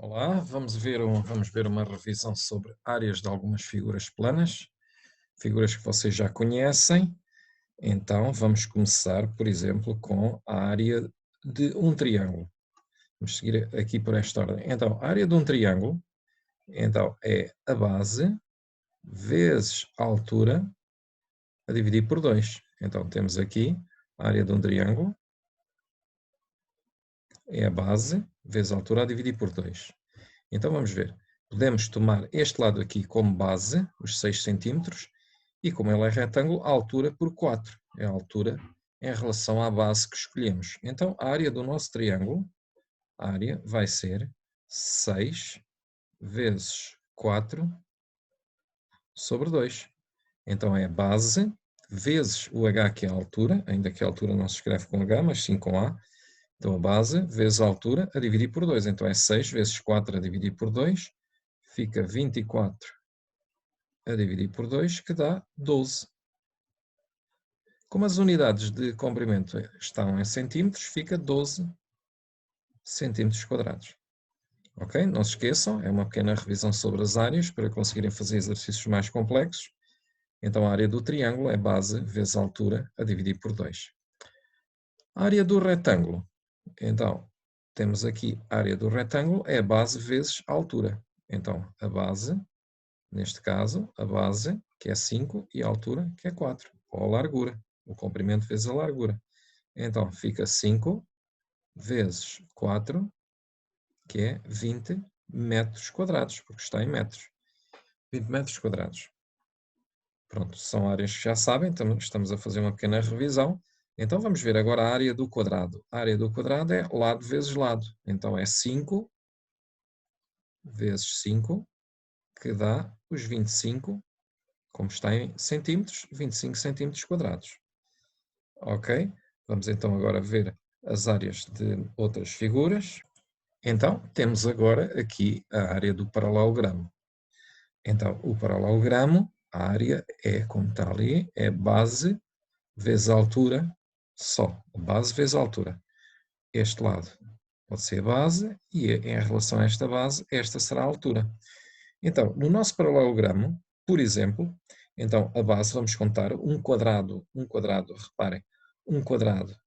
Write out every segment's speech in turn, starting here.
Olá, vamos ver uma revisão sobre áreas de algumas figuras planas, figuras que vocês já conhecem. Então, vamos começar, por exemplo, com a área de um triângulo. Vamos seguir aqui por esta ordem. Então, a área de um triângulo, então, é a base vezes a altura a dividir por 2. Então, temos aqui a área de um triângulo, é a base vezes a altura a dividir por 2. Então vamos ver. Podemos tomar este lado aqui como base, os 6 centímetros, e como ele é retângulo, a altura por 4. É a altura em relação à base que escolhemos. Então a área do nosso triângulo, a área vai ser 6 vezes 4 sobre 2. Então é base vezes o h, que é a altura, ainda que a altura não se escreve com h, mas sim com a. Então a base vezes a altura a dividir por 2. Então é 6 vezes 4 a dividir por 2. Fica 24 a dividir por 2, que dá 12. Como as unidades de comprimento estão em centímetros, fica 12 centímetros quadrados. Ok? Não se esqueçam, é uma pequena revisão sobre as áreas para conseguirem fazer exercícios mais complexos. Então a área do triângulo é base vezes a altura a dividir por 2. A área do retângulo. Então, temos aqui a área do retângulo, é a base vezes a altura. Então, a base, neste caso, a base, que é 5, e a altura, que é 4, ou a largura, o comprimento vezes a largura. Então, fica 5 vezes 4, que é 20 metros quadrados, porque está em metros. 20 metros quadrados. Pronto, são áreas que já sabem, estamos a fazer uma pequena revisão. Então vamos ver agora a área do quadrado. A área do quadrado é lado vezes lado. Então é 5 vezes 5, que dá os 25, como está em centímetros, 25 centímetros quadrados. Ok? Vamos então agora ver as áreas de outras figuras. Então, temos agora aqui a área do paralelogramo. Então, o paralelogramo, a área é, como está ali, é base vezes a altura só. Base vezes a altura. Este lado pode ser a base e em relação a esta base, esta será a altura. Então, no nosso paralelogramo, por exemplo, então a base, vamos contar um quadrado, reparem, um quadrado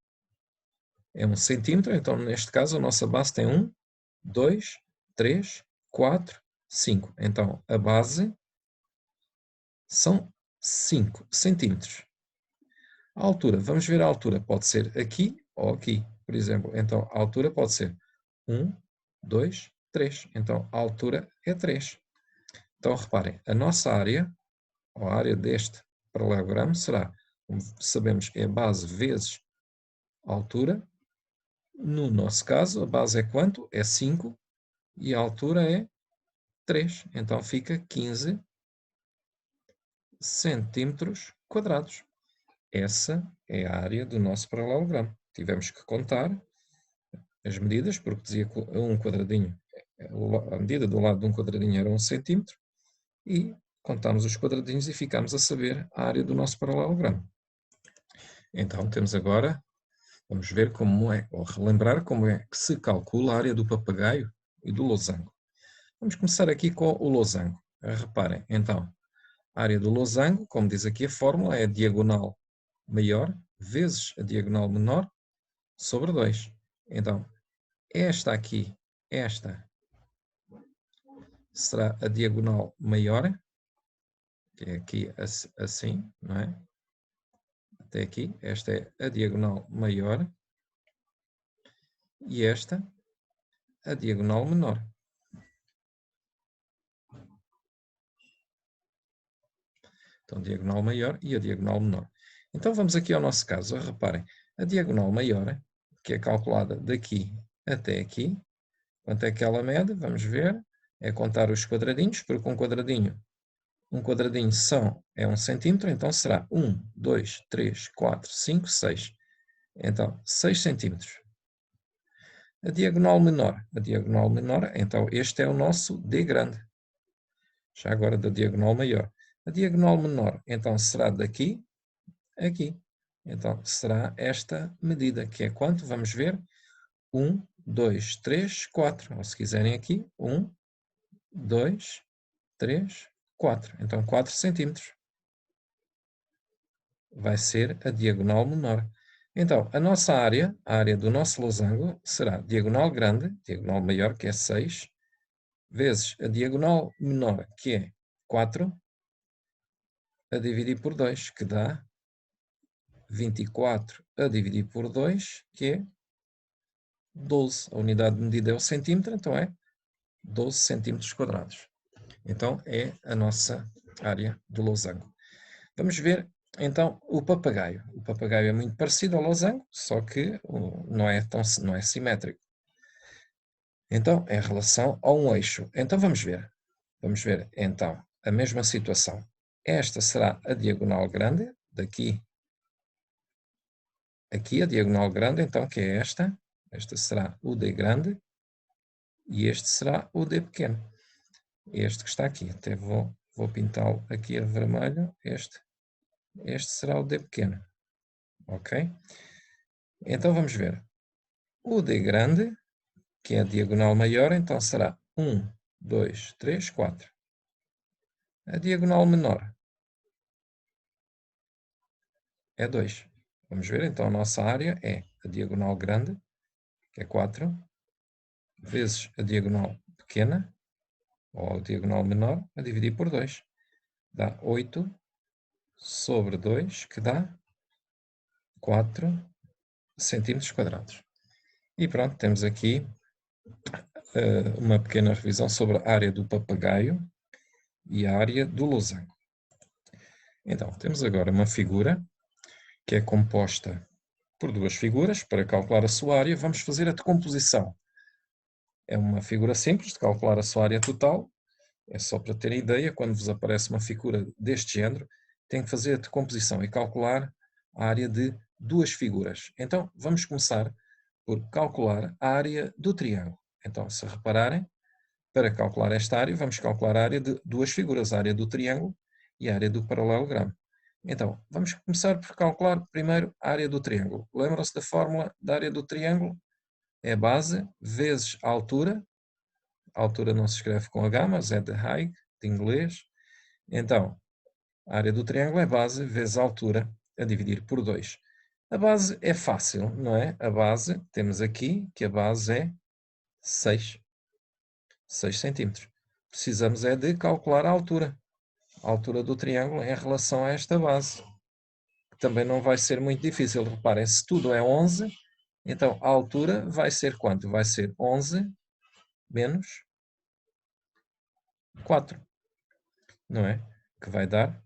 é 1 centímetro, então neste caso a nossa base tem 1, 2, 3, 4, 5. Então a base são 5 centímetros. A altura, vamos ver a altura, pode ser aqui ou aqui, por exemplo. Então a altura pode ser 1, 2, 3. Então a altura é 3. Então reparem, a nossa área, ou a área deste paralelogramo, será, como sabemos, é a base vezes a altura. No nosso caso, a base é quanto? É 5 e a altura é 3. Então fica 15 centímetros quadrados. Essa é a área do nosso paralelogramo. Tivemos que contar as medidas, porque dizia que um quadradinho, a medida do lado de um quadradinho era 1 centímetro, e contámos os quadradinhos e ficámos a saber a área do nosso paralelogramo. Então temos agora, vamos ver como é, ou relembrar como é que se calcula a área do papagaio e do losango. Vamos começar aqui com o losango. Reparem, então, a área do losango, como diz aqui a fórmula, é a diagonal maior vezes a diagonal menor sobre 2. Então, esta aqui, esta, será a diagonal maior, que é aqui assim, não é? Até aqui, esta é a diagonal maior e esta a diagonal menor. Então, diagonal maior e a diagonal menor. Então, vamos aqui ao nosso caso. Reparem, a diagonal maior, que é calculada daqui até aqui, quanto é que ela mede? Vamos ver. É contar os quadradinhos, porque um quadradinho é 1 centímetro, então será 1, 2, 3, 4, 5, 6. Então, 6 centímetros. A diagonal menor, então este é o nosso D grande. Já agora da diagonal maior. A diagonal menor, então será daqui a aqui. Então será esta medida, que é quanto? Vamos ver. 1, 2, 3, 4. Ou se quiserem aqui, 1, 2, 3, 4. Então 4 centímetros. Vai ser a diagonal menor. Então, a nossa área, a área do nosso losango, será diagonal grande, diagonal maior, que é 6, vezes a diagonal menor, que é 4, a dividir por 2, que dá 24 a dividir por 2, que é 12. A unidade de medida é o centímetro, então é 12 centímetros quadrados. Então, é a nossa área do losango. Vamos ver, então, o papagaio. O papagaio é muito parecido ao losango, só que não é simétrico. Então, em relação a um eixo. Então, vamos ver. Vamos ver, então, a mesma situação. Esta será a diagonal grande, daqui, aqui a diagonal grande, então, que é esta. Esta será o D grande e este será o D pequeno. Este que está aqui, até vou pintá-lo aqui a vermelho, este será o D pequeno, ok? Então vamos ver, o D grande, que é a diagonal maior, então será 1, 2, 3, 4. A diagonal menor é 2. Vamos ver, então a nossa área é a diagonal grande, que é 4, vezes a diagonal pequena, ou a diagonal menor, a dividir por 2. Dá 8 sobre 2, que dá 4 centímetros quadrados. E pronto, temos aqui uma pequena revisão sobre a área do papagaio e a área do losango. Então, temos agora uma figura que é composta por duas figuras. Para calcular a sua área, vamos fazer a decomposição. É uma figura simples de calcular a sua área total. É só para terem ideia, quando vos aparece uma figura deste género, tem que fazer a decomposição e calcular a área de duas figuras. Então, vamos começar por calcular a área do triângulo. Então, se repararem, para calcular esta área, vamos calcular a área de duas figuras, a área do triângulo e a área do paralelogramo. Então, vamos começar por calcular primeiro a área do triângulo. Lembram-se da fórmula da área do triângulo? É a base vezes a altura. A altura não se escreve com H, mas é de height, de inglês. Então, a área do triângulo é base vezes a altura, a dividir por 2. A base é fácil, não é? A base, temos aqui que a base é 6 centímetros. Precisamos é de calcular a altura do triângulo em relação a esta base. Que também não vai ser muito difícil. Reparem, se tudo é 11, então a altura vai ser quanto? Vai ser 11 menos 4, não é? Que vai dar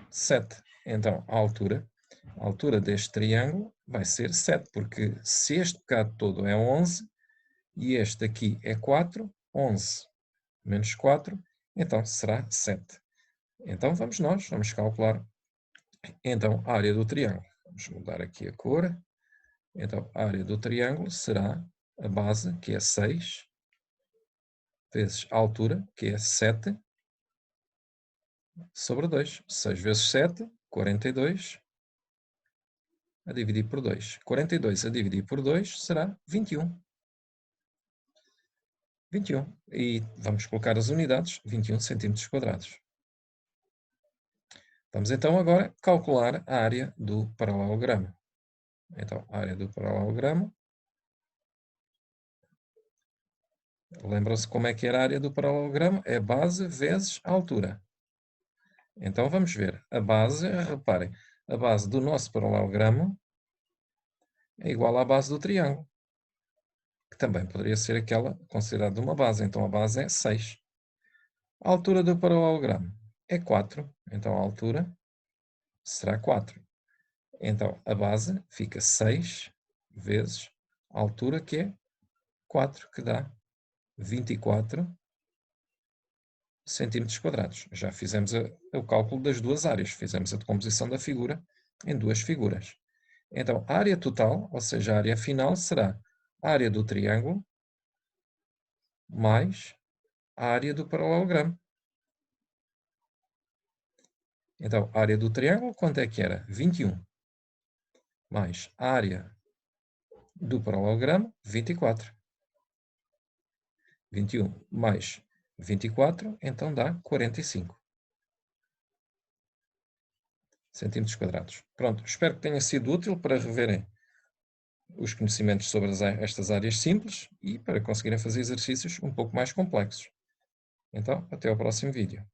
7. Então a altura deste triângulo vai ser 7, porque se este bocado todo é 11 e este aqui é 4, 11 menos 4, então será 7. Então vamos calcular então a área do triângulo. Vamos mudar aqui a cor. Então a área do triângulo será a base, que é 6, vezes a altura, que é 7, sobre 2. 6 vezes 7, 42, a dividir por 2. 42 a dividir por 2 será 21. 21. E vamos colocar as unidades, 21 centímetros quadrados. Vamos então agora calcular a área do paralelogramo. Então, a área do paralelogramo. Lembram-se como é que era a área do paralelogramo? É base vezes a altura. Então vamos ver. A base, reparem, a base do nosso paralelogramo é igual à base do triângulo, que também poderia ser aquela considerada uma base. Então a base é 6. A altura do paralelogramo é 4. Então a altura será 4. Então a base fica 6 vezes a altura, que é 4, que dá 24 centímetros quadrados. Já fizemos o cálculo das duas áreas. Fizemos a decomposição da figura em duas figuras. Então, a área total, ou seja, a área final, será a área do triângulo mais a área do paralelogramo. Então, a área do triângulo, quanto é que era? 21. Mais a área do paralelogramo, 24. 21 mais 24, então dá 45 centímetros quadrados. Pronto, espero que tenha sido útil para reverem os conhecimentos sobre estas áreas simples e para conseguirem fazer exercícios um pouco mais complexos. Então, até ao próximo vídeo.